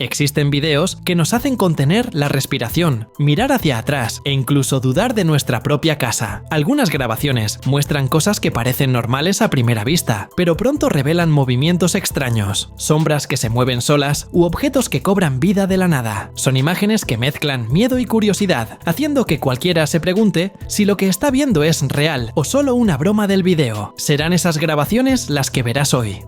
Existen videos que nos hacen contener la respiración, mirar hacia atrás e incluso dudar de nuestra propia casa. Algunas grabaciones muestran cosas que parecen normales a primera vista, pero pronto revelan movimientos extraños, sombras que se mueven solas u objetos que cobran vida de la nada. Son imágenes que mezclan miedo y curiosidad, haciendo que cualquiera se pregunte si lo que está viendo es real o solo una broma del video. Serán esas grabaciones las que verás hoy.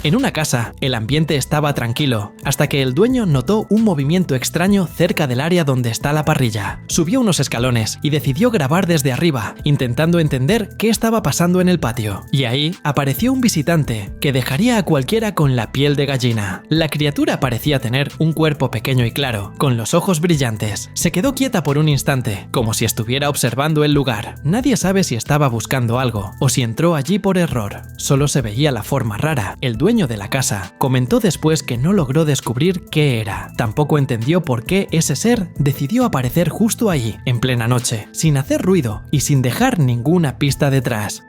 En una casa, el ambiente estaba tranquilo, hasta que el dueño notó un movimiento extraño cerca del área donde está la parrilla. Subió unos escalones y decidió grabar desde arriba, intentando entender qué estaba pasando en el patio. Y ahí apareció un visitante que dejaría a cualquiera con la piel de gallina. La criatura parecía tener un cuerpo pequeño y claro, con los ojos brillantes. Se quedó quieta por un instante, como si estuviera observando el lugar. Nadie sabe si estaba buscando algo o si entró allí por error. Solo se veía la forma rara. El dueño de la casa comentó después que no logró descubrir qué era. Tampoco entendió por qué ese ser decidió aparecer justo ahí, en plena noche, sin hacer ruido y sin dejar ninguna pista detrás.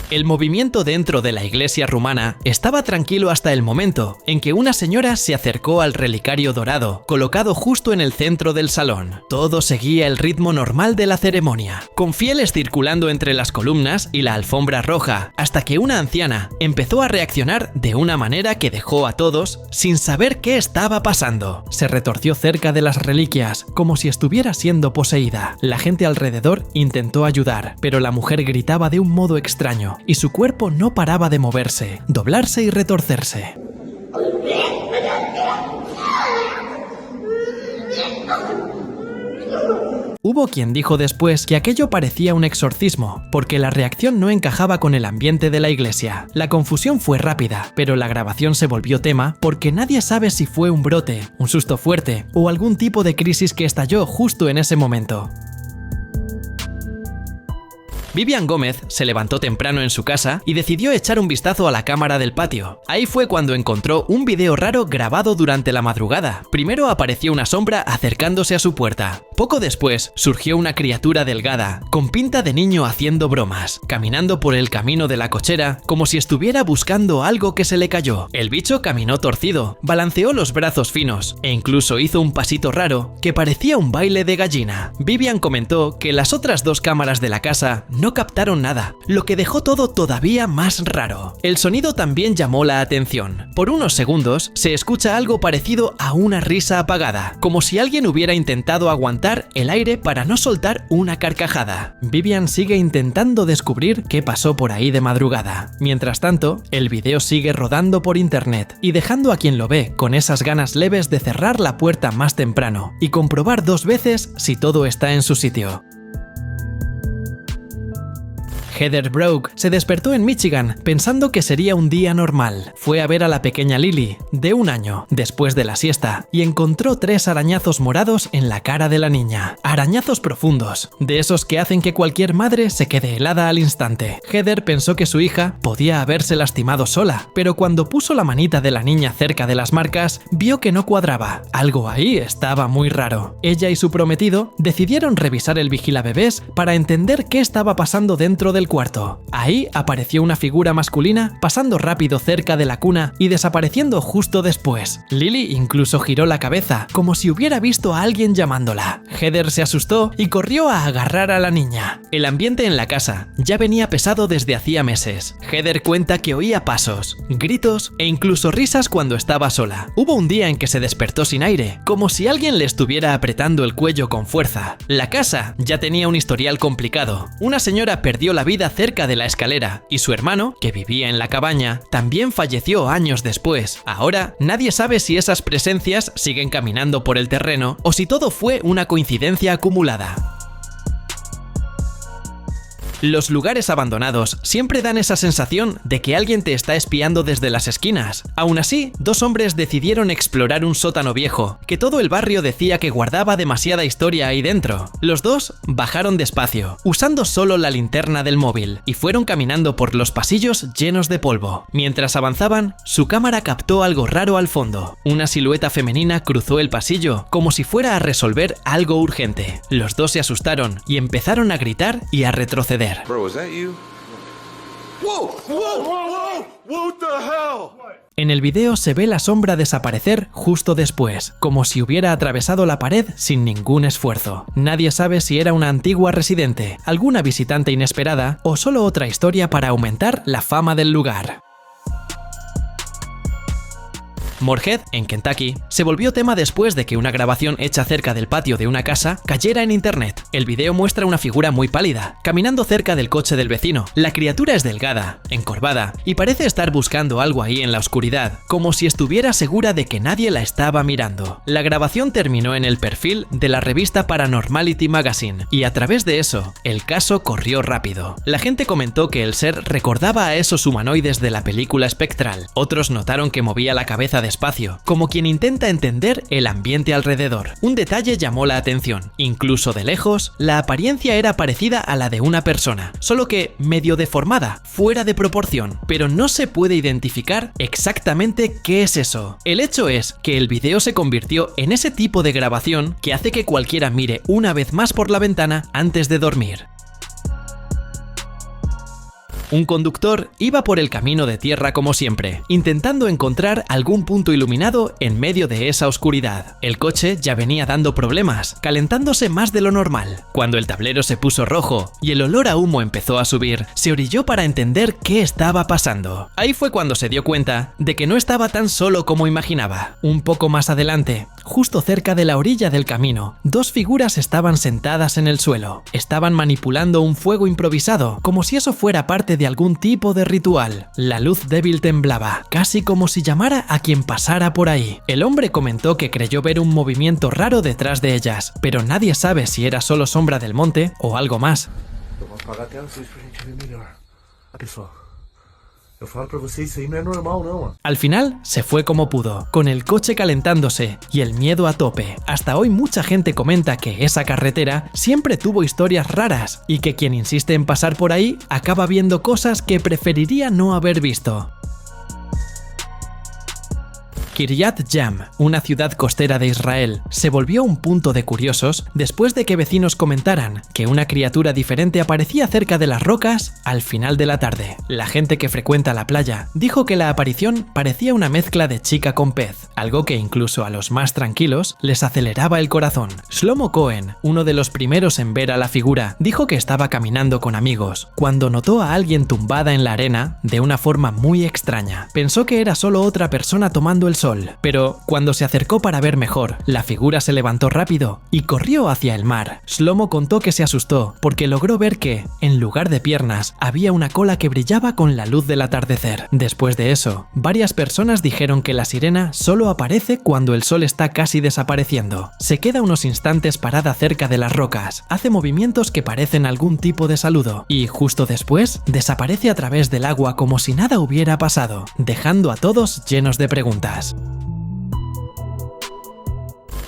El movimiento dentro de la iglesia rumana estaba tranquilo hasta el momento en que una señora se acercó al relicario dorado, colocado justo en el centro del salón. Todo seguía el ritmo normal de la ceremonia, con fieles circulando entre las columnas y la alfombra roja, hasta que una anciana empezó a reaccionar de una manera que dejó a todos sin saber qué estaba pasando. Se retorció cerca de las reliquias, como si estuviera siendo poseída. La gente alrededor intentó ayudar, pero la mujer gritaba de un modo extraño, y su cuerpo no paraba de moverse, doblarse y retorcerse. Hubo quien dijo después que aquello parecía un exorcismo, porque la reacción no encajaba con el ambiente de la iglesia. La confusión fue rápida, pero la grabación se volvió tema porque nadie sabe si fue un brote, un susto fuerte o algún tipo de crisis que estalló justo en ese momento. Vivian Gómez se levantó temprano en su casa y decidió echar un vistazo a la cámara del patio. Ahí fue cuando encontró un video raro grabado durante la madrugada. Primero apareció una sombra acercándose a su puerta. Poco después surgió una criatura delgada, con pinta de niño haciendo bromas, caminando por el camino de la cochera como si estuviera buscando algo que se le cayó. El bicho caminó torcido, balanceó los brazos finos e incluso hizo un pasito raro que parecía un baile de gallina. Vivian comentó que las otras dos cámaras de la casa no captaron nada, lo que dejó todo todavía más raro. El sonido también llamó la atención. Por unos segundos se escucha algo parecido a una risa apagada, como si alguien hubiera intentado aguantar el aire para no soltar una carcajada. Vivian sigue intentando descubrir qué pasó por ahí de madrugada. Mientras tanto, el video sigue rodando por internet y dejando a quien lo ve con esas ganas leves de cerrar la puerta más temprano y comprobar 2 veces si todo está en su sitio. Heather Brook se despertó en Michigan pensando que sería un día normal. Fue a ver a la pequeña Lily, de 1 año, después de la siesta, y encontró 3 arañazos morados en la cara de la niña. Arañazos profundos, de esos que hacen que cualquier madre se quede helada al instante. Heather pensó que su hija podía haberse lastimado sola, pero cuando puso la manita de la niña cerca de las marcas, vio que no cuadraba. Algo ahí estaba muy raro. Ella y su prometido decidieron revisar el vigilabebés para entender qué estaba pasando dentro del cuarto. Ahí apareció una figura masculina pasando rápido cerca de la cuna y desapareciendo justo después. Lily incluso giró la cabeza, como si hubiera visto a alguien llamándola. Heather se asustó y corrió a agarrar a la niña. El ambiente en la casa ya venía pesado desde hacía meses. Heather cuenta que oía pasos, gritos e incluso risas cuando estaba sola. Hubo un día en que se despertó sin aire, como si alguien le estuviera apretando el cuello con fuerza. La casa ya tenía un historial complicado. Una señora perdió la vida cerca de la escalera y su hermano, que vivía en la cabaña, también falleció años después. Ahora nadie sabe si esas presencias siguen caminando por el terreno o si todo fue una coincidencia acumulada. Los lugares abandonados siempre dan esa sensación de que alguien te está espiando desde las esquinas. Aún así, 2 hombres decidieron explorar un sótano viejo, que todo el barrio decía que guardaba demasiada historia ahí dentro. Los 2 bajaron despacio, usando solo la linterna del móvil, y fueron caminando por los pasillos llenos de polvo. Mientras avanzaban, su cámara captó algo raro al fondo. Una silueta femenina cruzó el pasillo, como si fuera a resolver algo urgente. Los 2 se asustaron y empezaron a gritar y a retroceder. Bro, is that you? What the hell? En el video se ve la sombra desaparecer justo después, como si hubiera atravesado la pared sin ningún esfuerzo. Nadie sabe si era una antigua residente, alguna visitante inesperada o solo otra historia para aumentar la fama del lugar. Morehead, en Kentucky, se volvió tema después de que una grabación hecha cerca del patio de una casa cayera en internet. El video muestra una figura muy pálida, caminando cerca del coche del vecino. La criatura es delgada, encorvada, y parece estar buscando algo ahí en la oscuridad, como si estuviera segura de que nadie la estaba mirando. La grabación terminó en el perfil de la revista Paranormality Magazine, y a través de eso, el caso corrió rápido. La gente comentó que el ser recordaba a esos humanoides de la película espectral. Otros notaron que movía la cabeza despacio, como quien intenta entender el ambiente alrededor. Un detalle llamó la atención. Incluso de lejos, la apariencia era parecida a la de una persona, solo que medio deformada, fuera de proporción, pero no se puede identificar exactamente qué es eso. El hecho es que el video se convirtió en ese tipo de grabación que hace que cualquiera mire una vez más por la ventana antes de dormir. Un conductor iba por el camino de tierra como siempre, intentando encontrar algún punto iluminado en medio de esa oscuridad. El coche ya venía dando problemas, calentándose más de lo normal. Cuando el tablero se puso rojo y el olor a humo empezó a subir, se orilló para entender qué estaba pasando. Ahí fue cuando se dio cuenta de que no estaba tan solo como imaginaba. Un poco más adelante, justo cerca de la orilla del camino, dos figuras estaban sentadas en el suelo. Estaban manipulando un fuego improvisado, como si eso fuera parte de algún tipo de ritual. La luz débil temblaba, casi como si llamara a quien pasara por ahí. El hombre comentó que creyó ver un movimiento raro detrás de ellas, pero nadie sabe si era solo sombra del monte o algo más. Al final, se fue como pudo, con el coche calentándose y el miedo a tope. Hasta hoy mucha gente comenta que esa carretera siempre tuvo historias raras y que quien insiste en pasar por ahí acaba viendo cosas que preferiría no haber visto. Kiryat Yam, una ciudad costera de Israel, se volvió un punto de curiosos después de que vecinos comentaran que una criatura diferente aparecía cerca de las rocas al final de la tarde. La gente que frecuenta la playa dijo que la aparición parecía una mezcla de chica con pez, algo que incluso a los más tranquilos les aceleraba el corazón. Shlomo Cohen, uno de los primeros en ver a la figura, dijo que estaba caminando con amigos cuando notó a alguien tumbada en la arena de una forma muy extraña. Pensó que era solo otra persona tomando el sol, pero cuando se acercó para ver mejor, la figura se levantó rápido y corrió hacia el mar. Shlomo contó que se asustó porque logró ver que, en lugar de piernas, había una cola que brillaba con la luz del atardecer. Después de eso, varias personas dijeron que la sirena solo aparece cuando el sol está casi desapareciendo. Se queda unos instantes parada cerca de las rocas, hace movimientos que parecen algún tipo de saludo y, justo después, desaparece a través del agua como si nada hubiera pasado, dejando a todos llenos de preguntas.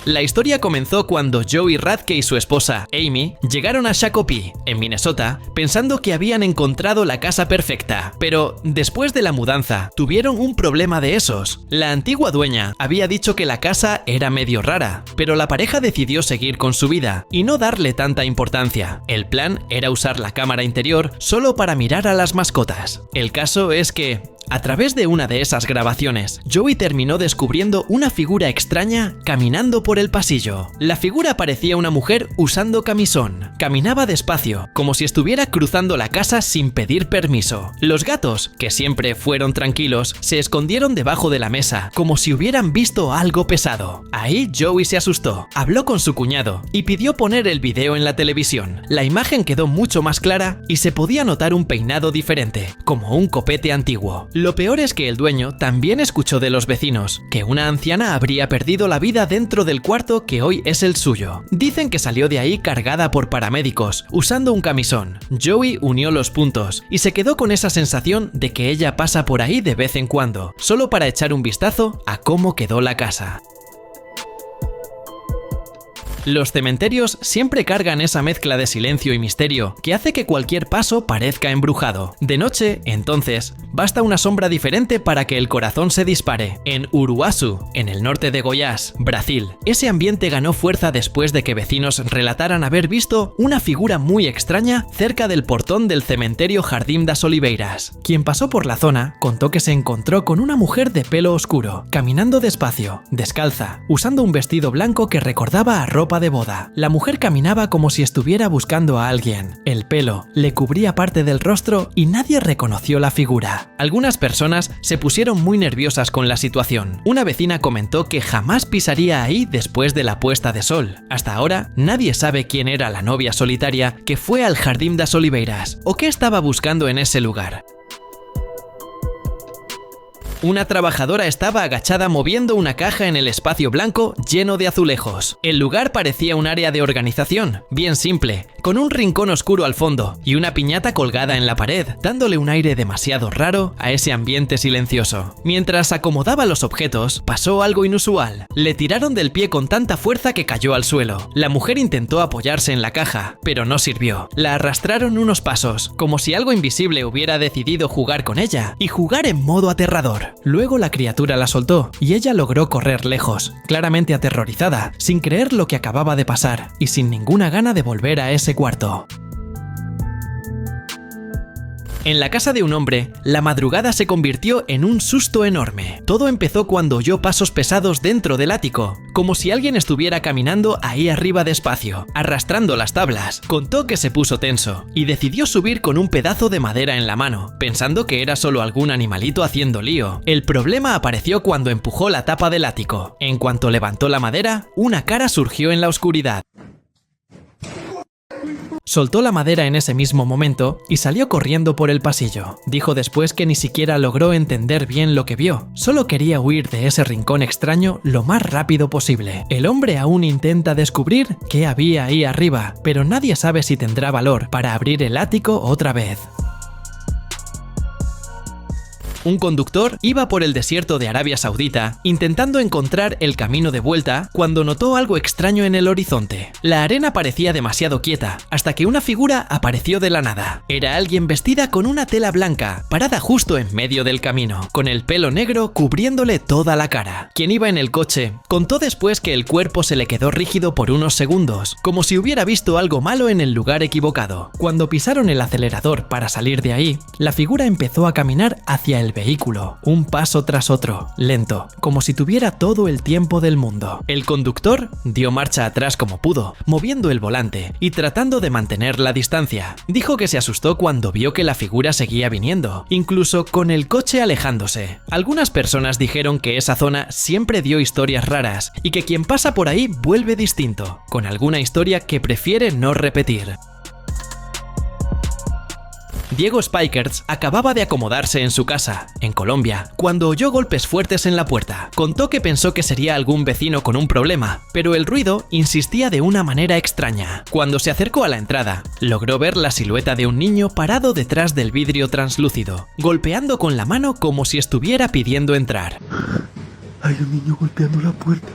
La historia comenzó cuando Joey Radke y su esposa, Amy, llegaron a Shakopee, en Minnesota, pensando que habían encontrado la casa perfecta. Pero después de la mudanza, tuvieron un problema de esos. La antigua dueña había dicho que la casa era medio rara, pero la pareja decidió seguir con su vida y no darle tanta importancia. El plan era usar la cámara interior solo para mirar a las mascotas. El caso es que, a través de una de esas grabaciones, Joey terminó descubriendo una figura extraña caminando por el pasillo. La figura parecía una mujer usando camisón. Caminaba despacio, como si estuviera cruzando la casa sin pedir permiso. Los gatos, que siempre fueron tranquilos, se escondieron debajo de la mesa, como si hubieran visto algo pesado. Ahí Joey se asustó, habló con su cuñado y pidió poner el video en la televisión. La imagen quedó mucho más clara y se podía notar un peinado diferente, como un copete antiguo. Lo peor es que el dueño también escuchó de los vecinos que una anciana habría perdido la vida dentro del cuarto que hoy es el suyo. Dicen que salió de ahí cargada por paramédicos, usando un camisón. Joey unió los puntos y se quedó con esa sensación de que ella pasa por ahí de vez en cuando, solo para echar un vistazo a cómo quedó la casa. Los cementerios siempre cargan esa mezcla de silencio y misterio que hace que cualquier paso parezca embrujado. De noche, entonces, basta una sombra diferente para que el corazón se dispare. En Uruaçu, en el norte de Goiás, Brasil, ese ambiente ganó fuerza después de que vecinos relataran haber visto una figura muy extraña cerca del portón del cementerio Jardim das Oliveiras. Quien pasó por la zona contó que se encontró con una mujer de pelo oscuro, caminando despacio, descalza, usando un vestido blanco que recordaba a ropa de boda. La mujer caminaba como si estuviera buscando a alguien. El pelo le cubría parte del rostro y nadie reconoció la figura. Algunas personas se pusieron muy nerviosas con la situación. Una vecina comentó que jamás pisaría ahí después de la puesta de sol. Hasta ahora, nadie sabe quién era la novia solitaria que fue al Jardim das Oliveiras o qué estaba buscando en ese lugar. Una trabajadora estaba agachada moviendo una caja en el espacio blanco lleno de azulejos. El lugar parecía un área de organización, bien simple, con un rincón oscuro al fondo y una piñata colgada en la pared, dándole un aire demasiado raro a ese ambiente silencioso. Mientras acomodaba los objetos, pasó algo inusual. Le tiraron del pie con tanta fuerza que cayó al suelo. La mujer intentó apoyarse en la caja, pero no sirvió. La arrastraron unos pasos, como si algo invisible hubiera decidido jugar con ella, y jugar en modo aterrador. Luego la criatura la soltó y ella logró correr lejos, claramente aterrorizada, sin creer lo que acababa de pasar y sin ninguna gana de volver a ese cuarto. En la casa de un hombre, la madrugada se convirtió en un susto enorme. Todo empezó cuando oyó pasos pesados dentro del ático, como si alguien estuviera caminando ahí arriba despacio, arrastrando las tablas. Contó que se puso tenso y decidió subir con un pedazo de madera en la mano, pensando que era solo algún animalito haciendo lío. El problema apareció cuando empujó la tapa del ático. En cuanto levantó la madera, una cara surgió en la oscuridad. Soltó la madera en ese mismo momento y salió corriendo por el pasillo. Dijo después que ni siquiera logró entender bien lo que vio, solo quería huir de ese rincón extraño lo más rápido posible. El hombre aún intenta descubrir qué había ahí arriba, pero nadie sabe si tendrá valor para abrir el ático otra vez. Un conductor iba por el desierto de Arabia Saudita intentando encontrar el camino de vuelta cuando notó algo extraño en el horizonte. La arena parecía demasiado quieta, hasta que una figura apareció de la nada. Era alguien vestida con una tela blanca, parada justo en medio del camino, con el pelo negro cubriéndole toda la cara. Quien iba en el coche contó después que el cuerpo se le quedó rígido por unos segundos, como si hubiera visto algo malo en el lugar equivocado. Cuando pisaron el acelerador para salir de ahí, la figura empezó a caminar hacia el vehículo, un paso tras otro, lento, como si tuviera todo el tiempo del mundo. El conductor dio marcha atrás como pudo, moviendo el volante y tratando de mantener la distancia. Dijo que se asustó cuando vio que la figura seguía viniendo, incluso con el coche alejándose. Algunas personas dijeron que esa zona siempre dio historias raras y que quien pasa por ahí vuelve distinto, con alguna historia que prefiere no repetir. Diego Spijkerts acababa de acomodarse en su casa, en Colombia, cuando oyó golpes fuertes en la puerta. Contó que pensó que sería algún vecino con un problema, pero el ruido insistía de una manera extraña. Cuando se acercó a la entrada, logró ver la silueta de un niño parado detrás del vidrio translúcido, golpeando con la mano como si estuviera pidiendo entrar. Hay un niño golpeando la puerta.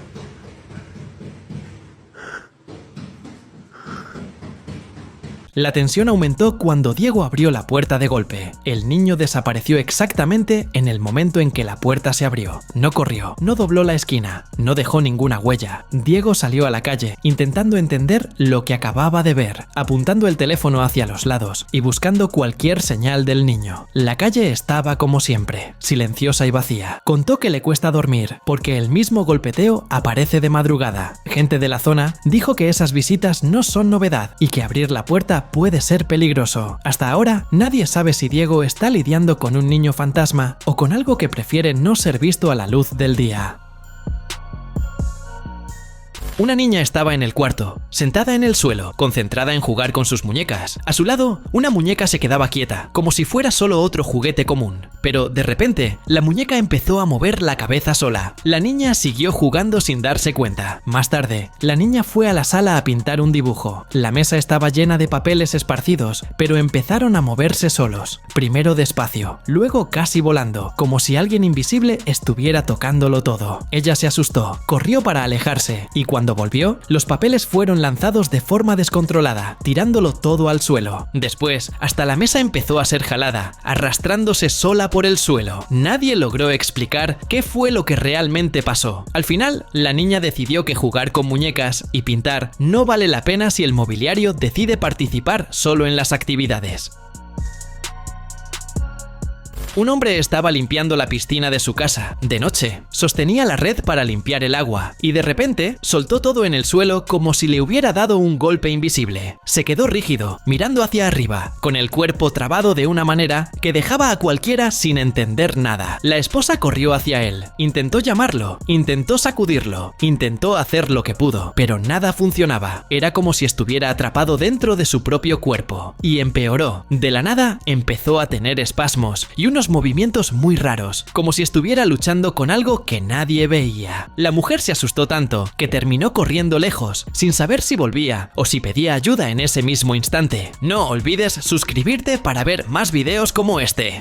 La tensión aumentó cuando Diego abrió la puerta de golpe. El niño desapareció exactamente en el momento en que la puerta se abrió. No corrió, no dobló la esquina, no dejó ninguna huella. Diego salió a la calle, intentando entender lo que acababa de ver, apuntando el teléfono hacia los lados y buscando cualquier señal del niño. La calle estaba como siempre, silenciosa y vacía. Contó que le cuesta dormir, porque el mismo golpeteo aparece de madrugada. Gente de la zona dijo que esas visitas no son novedad y que abrir la puerta puede ser peligroso. Hasta ahora, nadie sabe si Diego está lidiando con un niño fantasma o con algo que prefiere no ser visto a la luz del día. Una niña estaba en el cuarto, sentada en el suelo, concentrada en jugar con sus muñecas. A su lado, una muñeca se quedaba quieta, como si fuera solo otro juguete común. Pero, de repente, la muñeca empezó a mover la cabeza sola. La niña siguió jugando sin darse cuenta. Más tarde, la niña fue a la sala a pintar un dibujo. La mesa estaba llena de papeles esparcidos, pero empezaron a moverse solos. Primero despacio, luego casi volando, como si alguien invisible estuviera tocándolo todo. Ella se asustó, corrió para alejarse, y cuando Cuando volvió, los papeles fueron lanzados de forma descontrolada, tirándolo todo al suelo. Después, hasta la mesa empezó a ser jalada, arrastrándose sola por el suelo. Nadie logró explicar qué fue lo que realmente pasó. Al final, la niña decidió que jugar con muñecas y pintar no vale la pena si el mobiliario decide participar solo en las actividades. Un hombre estaba limpiando la piscina de su casa, de noche. Sostenía la red para limpiar el agua, y de repente soltó todo en el suelo como si le hubiera dado un golpe invisible. Se quedó rígido, mirando hacia arriba, con el cuerpo trabado de una manera que dejaba a cualquiera sin entender nada. La esposa corrió hacia él, intentó llamarlo, intentó sacudirlo, intentó hacer lo que pudo, pero nada funcionaba. Era como si estuviera atrapado dentro de su propio cuerpo. Y empeoró. De la nada empezó a tener espasmos y unos movimientos muy raros, como si estuviera luchando con algo que nadie veía. La mujer se asustó tanto que terminó corriendo lejos, sin saber si volvía o si pedía ayuda en ese mismo instante. No olvides suscribirte para ver más videos como este.